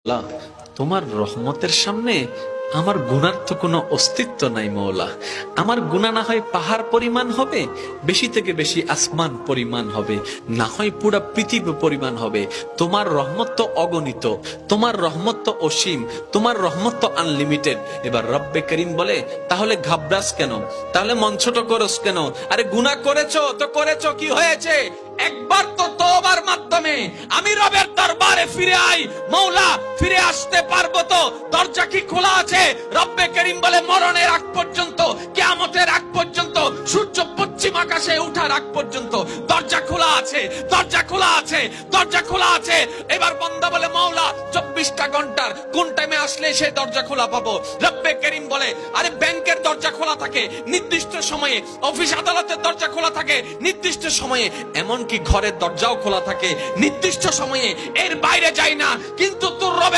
আল্লাহ, তোমার রহমতের সামনে আমার গুনার তো কোনো অস্তিত্ব নাই মওলা। আমার গুনাহ না হয় পাহাড় পরিমাণ হবে, বেশি থেকে বেশি আসমান পরিমাণ হবে, না হয় পুরা পৃথিবী পরিমাণ হবে। তোমার রহমত তো অগণিত, তোমার রহমত তো অসীম, তোমার রহমত তো আনলিমিটেড। এবার রব্বে করিম বলে, তাহলে ঘাবড়াস কেন, তাহলে মন ছোট করস কেন? আরে গুনাহ করেছো তো করেছো, কি হয়েছে? একবার তো তওবার মাধ্যমে আমি রবের দরবারে ফিরে আই, মওলা ফিরে আসতে পারবো তো? দরজা কি খোলা আছে? রব্বে করিম বলে, মরণের আগ পর্যন্ত, কিয়ামতের আগ পর্যন্ত, সূর্য পশ্চিম আকাশে ওঠার আগ পর্যন্ত দরজা খোলা আছে, দরজা খোলা আছে, দরজা খোলা আছে। এবার বান্দা বলে, মওলা 24টা ঘন্টার কোন টাইমে আসলে সে দরজা খোলা পাবো? রব্বে করিম বলে, আরে ব্যাংকের দরজা খোলা থাকে নির্দিষ্ট সময়ে, অফিস আদালতের দরজা খোলা থাকে নির্দিষ্ট সময়ে, এমনকি ঘরের দরজাও খোলা থাকে নির্দিষ্ট সময়ে, এর বাইরে যায় না। কিন্তু তোর রবের